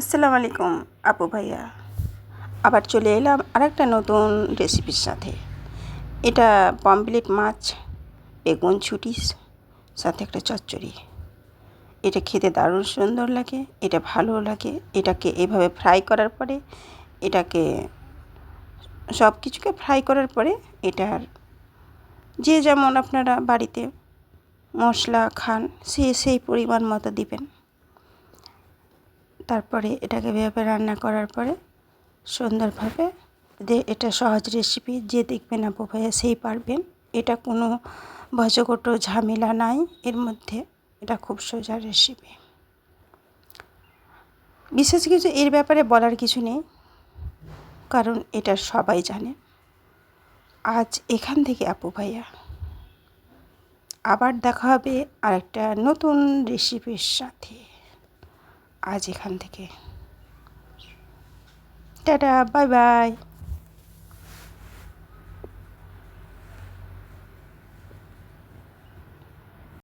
আসসালামু আলাইকুম আপু ভাইয়া, আবার চলে এলাম আরেকটা নতুন রেসিপির সাথে। এটা পমফ্রেট মাছ বেগুন ছুটির সাথে একটা চচ্চড়ি। এটা খেতে দারুণ সুন্দর লাগে, এটা ভালো লাগে। এটাকে এভাবে ফ্রাই করার পরে এটাকে সব কিছুকে ফ্রাই করার পরে এটার যে যেমন আপনারা বাড়িতে মশলা খান সেই পরিমাণ মতো দিবেন। তারপরে এটাকে এভাবে রান্না করার পরে সুন্দরভাবে এটা সহজ রেসিপি, যে দেখবেন আপু ভাইয়া সেই পারবেন। এটা কোনো ভজকটো ঝামেলা নাই এর মধ্যে, এটা খুব সোজা রেসিপি। বিশেষ কিছু এর ব্যাপারে বলার কিছু নেই, কারণ এটা সবাই জানে। আজ এখান থেকে আপু ভাইয়া আবার দেখা হবে আরেকটা নতুন রেসিপির সাথে। আজ এখান থেকে টাটা, বাই বাই।